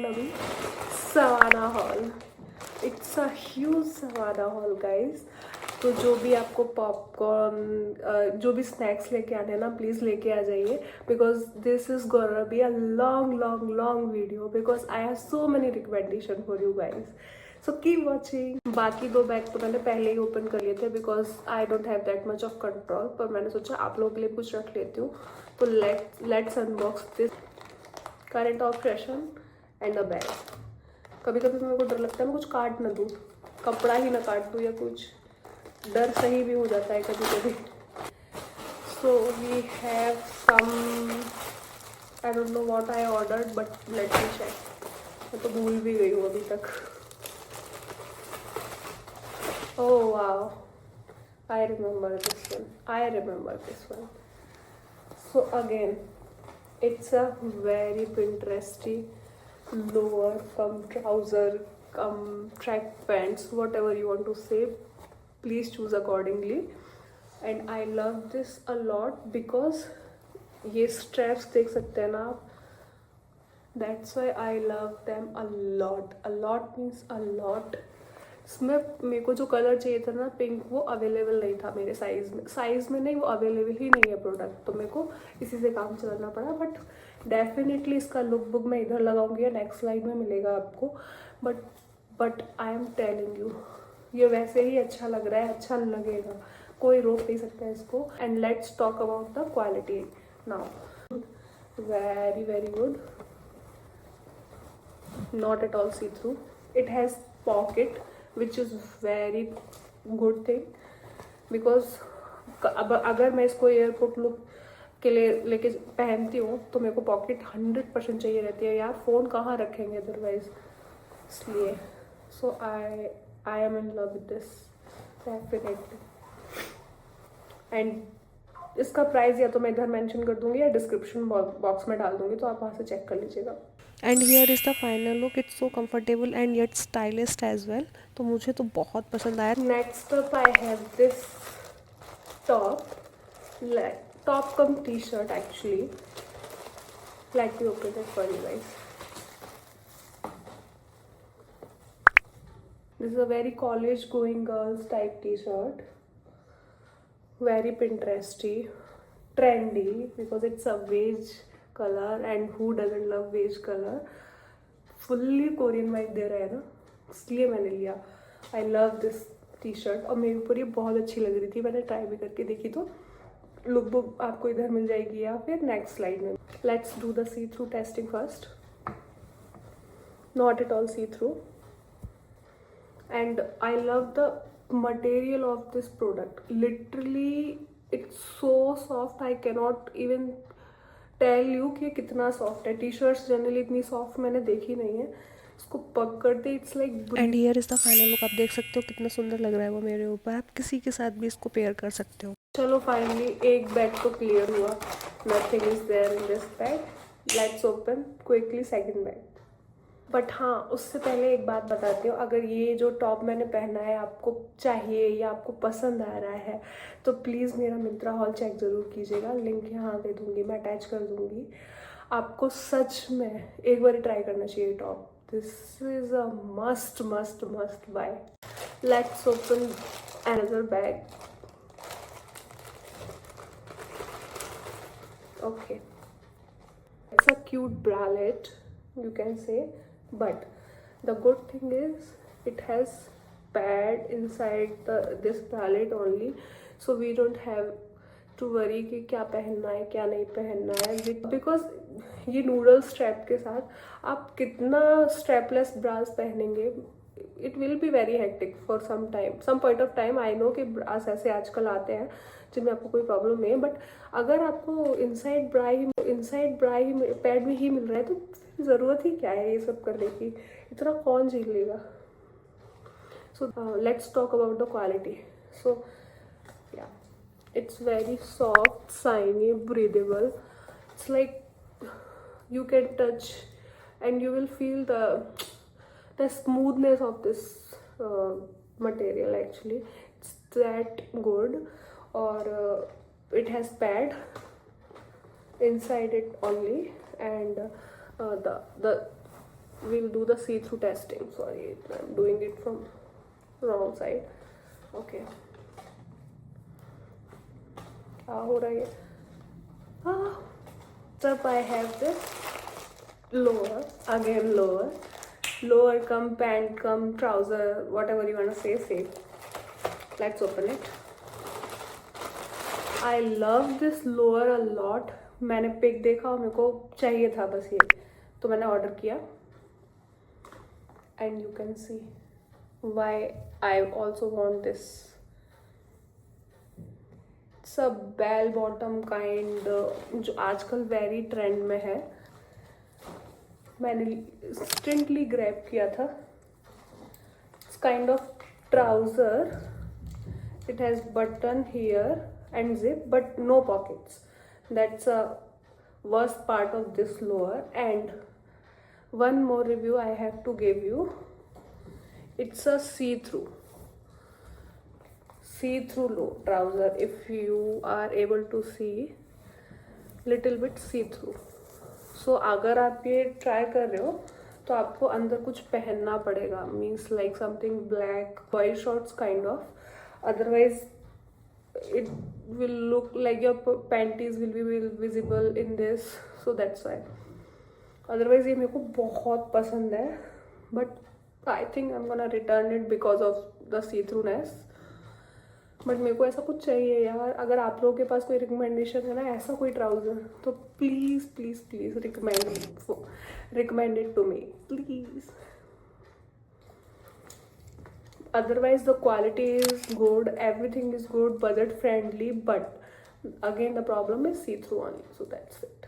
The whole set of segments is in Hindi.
अभी savannah hall. It's a huge savannah hall guys. तो जो भी आपको पॉपकॉर्न जो भी स्नैक्स लेके आने हैं ना, प्लीज़ लेके आ जाइए, because this is gonna be a long long long video, because I have so many recommendation for you guys. So keep watching. बाकी 2 बैग तो मैंने पहले ही ओपन कर लिए थे, because I don't have that much of control, पर मैंने सोचा आप लोगों के लिए कुछ रख लेती हूँ। तो let's unbox this current operation and a bag. कभी कभी मेरे को डर लगता है मैं कुछ काट ना दूँ, कपड़ा ही ना काट दूँ, या कुछ डर सही भी हो जाता है कभी कभी। So we have some, I don't know what I ordered, but let me check. मैं तो भूल भी गई हूँ अभी तक। Oh wow, I remember this one, I remember this one. So again it's a very Pinteresty lower cum trouser cum track pants, whatever you want to say, please choose accordingly. And I love this a lot because ये straps देख सकते हैं ना आप, that's why I love them a lot. A lot means a lot. इसमें मेरे को जो कलर चाहिए था ना पिंक, वो अवेलेबल नहीं था मेरे साइज़ में नहीं, वो अवेलेबल ही नहीं है प्रोडक्ट, तो मेरे को इसी से काम चलाना पड़ा। बट डेफिनेटली इसका लुक बुक मैं इधर लगाऊंगी या नेक्स्ट स्लाइड में मिलेगा आपको। But I am telling you, ये वैसे ही अच्छा लग रहा है, अच्छा लगेगा, कोई रोक नहीं सकता है इसको। And let's talk about the quality now. Very very good, not at all see through. It has pocket, which is very good thing, because अब अगर मैं इसको एयरपोर्ट लुक के लिए लेके पहनती हूँ तो मेरे को पॉकेट 100% चाहिए रहती है यार, फ़ोन कहाँ रखेंगे अदरवाइज, इसलिए। So I am in love with this definitely. And इसका प्राइस या तो मैं इधर मेंशन कर दूंगी या डिस्क्रिप्शन बॉक्स में डाल दूंगी, तो आप वहाँ से चेक कर लीजिएगा। And here is the final look. It's so comfortable and yet stylist as well, तो मुझे तो बहुत पसंद आया। Next up I have this top cum T shirt actually, let me open it for you guys. This is a very college going girls type T shirt, very Pinteresty, trendy, because it's a beige color and who doesn't love beige color. Fully Korean vibe दे रहा है ना, इसलिए मैंने लिया। I love this T shirt, और मेरे ऊपर ये बहुत अच्छी लग रही थी, मैंने ट्राई भी करके देखी। तो लुक बुक आपको इधर मिल जाएगी या फिर नेक्स्ट स्लाइड में। Let's do the see through testing first. Not at all see through, and I love the material of this product. Literally it's so soft, I cannot even tell you कि कितना सॉफ्ट है। टी शर्ट्स जनरली इतनी सॉफ्ट मैंने देखी नहीं है, इसको पक करते it's like. And here is the final look. आप देख सकते हो कितना सुंदर लग रहा है वो मेरे ऊपर, आप किसी के साथ भी इसको पेयर कर सकते हो। चलो फाइनली एक बैग तो क्लियर हुआ, nothing is there in this bag. Let's open quickly second bag. But हाँ, उससे पहले एक बात बताती हूँ, अगर ये जो टॉप मैंने पहना है आपको चाहिए या आपको पसंद आ रहा है तो प्लीज़ मेरा मिंत्रा हॉल चेक ज़रूर कीजिएगा, लिंक यहाँ दे दूँगी, मैं अटैच कर दूँगी। आपको सच में एक बार ट्राई करना चाहिए top, this is a must must must buy. Let's open another bag. Okay, it's a cute bralette you can say, but the good thing is it has pad inside this palette only, so we don't have to worry कि क्या पहनना है क्या नहीं पहनना है, because ये नूडल स्ट्रैप के साथ आप कितना स्ट्रैपलेस ब्रास पहनेंगे, it will be very hectic for some time, some point of time. I know कि ब्रास ऐसे आजकल आते हैं जिनमें आपको कोई प्रॉब्लम नहीं है, बट अगर आपको इनसाइड ब्रा ही पैड में ही मिल रहा है तो ज़रूरत ही क्या है ये सब करने की, इतना कौन झेल लेगा। So let's talk about the quality. So yeah, it's very soft, shiny, breathable, it's like you can touch and you will feel the smoothness of this material. Actually it's that good, or it has pad inside it only, and the we'll do the see-through testing. Sorry, I'm doing it from wrong side. Okay, क्या हो रहा है? Up I have this lower, again lower come pant come trouser, whatever you want to say, same. Let's open it. I love this lower a lot. मैंने पिक देखा और मेरे को चाहिए था बस ये, तो मैंने ऑर्डर किया. And you can see why I also want this. It's a bell bottom kind, जो आजकल वेरी ट्रेंड में है. मैंने इंस्टेंटली ग्रैब किया था. It's kind of trouser. It has button here and zip, but no pockets. That's a worst part of this lower. And one more review I have to give you. It's a see-through trouser. If you are able to see, little bit see-through. So अगर आप ये ट्राई कर रहे हो तो आपको अंदर कुछ पहनना पड़ेगा. Means like something black, boy shorts kind of. Otherwise it will look like your panties will be visible in this, so that's why. Otherwise ये मेरे को बहुत पसंद है, but I think I'm gonna return it because of the see-throughness. But मेरे को ऐसा कुछ चाहिए यार. अगर आप लोगों के पास कोई रिकमेंडेशन है ना ऐसा कोई ट्राउज़र, तो please please please recommend it to me please. Otherwise the quality is good, everything is good, budget friendly, but again the problem is see-through only, so that's it.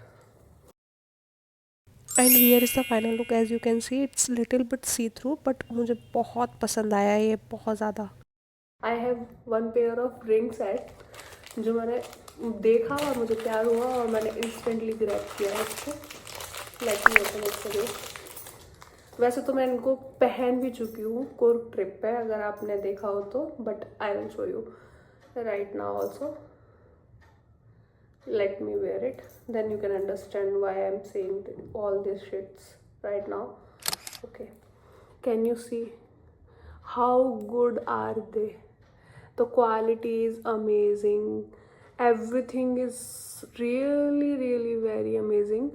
And here is the final look. As you can see, it's little bit see-through, but मुझे बहुत पसंद आया ये, बहुत ज़्यादा. I have one pair of ring set जो मैंने देखा और मुझे प्यार हुआ और मैंने इंस्टेंटली ग्रैब किया है इसको. Late me open it for you. वैसे तो मैं इनको पहन भी चुकी हूँ कोर्क ट्रिप पे, अगर आपने देखा हो तो, but I will show you right now also. Let me wear it, then you can understand why I am saying all this shits right now. Okay, can you see how good are they? The quality is amazing, everything is really really very amazing.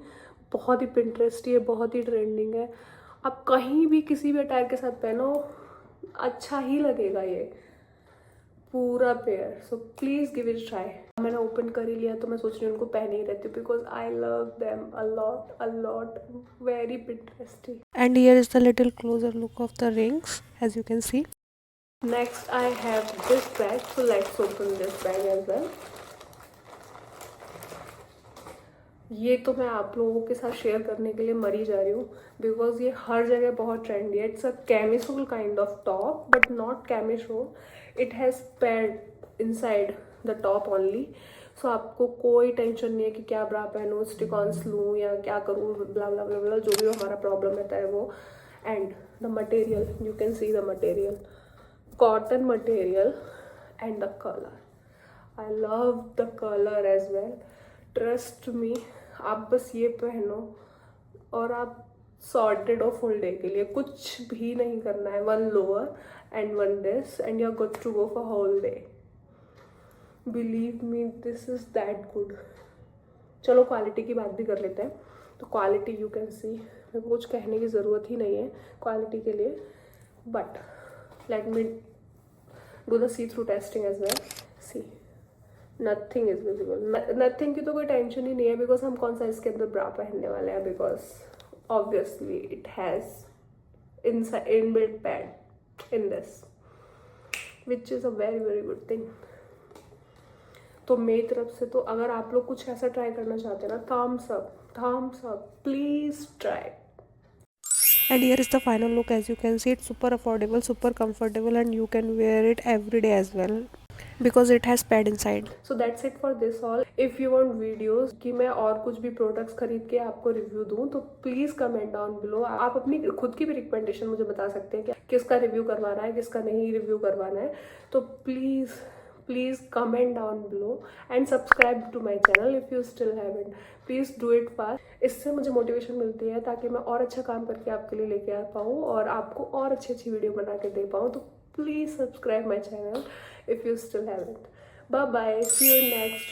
बहुत ही पिंटरेस्टी है, बहुत ही ट्रेंडिंग है. आप कहीं भी किसी भी अटायर के साथ पहनो अच्छा ही लगेगा ये पूरा pair. So please give it try. मैंने ओपन कर ही लिया तो मैं सोच रही हूँ उनको पहने ही रहती हूँ, because I love them a lot, very Pinteresty. And here is the little closer look of the rings as you can see. Next I have this bag, so let's open this bag as well. ये तो मैं आप लोगों के साथ शेयर करने के लिए मरी जा रही हूँ, बिकॉज ये हर जगह बहुत ट्रेंडी है. It's a camisole kind of top, but not camisole. It has pad inside the top only. So आपको कोई टेंशन नहीं है कि क्या ब्रा पहनूँ, स्टिक ऑन्स लूँ या क्या करूँ, ब्ला ब्ला ब्ला ब्ला, जो भी हमारा प्रॉब्लम रहता है वो. And the material, you can see the material, cotton material. And the colour, I love the colour as well. Trust me, आप बस ये पहनो और आप सॉर्टेड हो फुल डे के लिए. कुछ भी नहीं करना है. One lower and one this and you are good to go for whole day. Believe me, this is that good. चलो क्वालिटी की बात भी कर लेते हैं. तो क्वालिटी यू कैन सी, मेरे को कुछ कहने की ज़रूरत ही नहीं है क्वालिटी के लिए. But let me do the see through testing as well. See, nothing is visible. Nothing की तो कोई टेंशन ही नहीं है, बिकॉज हम कौन सा इसके अंदर ब्रा पहनने वाले हैं, because obviously it has inbuilt pad in this, which is a very very good thing. तो मेरी तरफ से तो अगर आप लोग कुछ ऐसा ट्राई करना चाहते हैं ना, thumbs up, please try. And here is the final look. As you can see, it's super affordable, super comfortable, and you can wear it every day as well because it has pad inside. So that's it for this haul. If you want videos कि मैं और कुछ भी प्रोडक्ट्स खरीद के आपको रिव्यू दूँ, तो प्लीज़ कमेंट डाउन बिलो. आप अपनी खुद की भी रिकमेंडेशन मुझे बता सकते हैं कि किसका रिव्यू करवाना है, किसका नहीं रिव्यू करवाना है. तो please please comment down below and subscribe to my channel if you still haven't. Please do it fast. इससे मुझे मोटिवेशन मिलती है ताकि मैं और अच्छा काम करके आपके लिए लेके आ पाऊँ और आपको और अच्छी अच्छी वीडियो बना के दे पाऊँ. तो please subscribe my channel if you still haven't. Bye bye. See you next.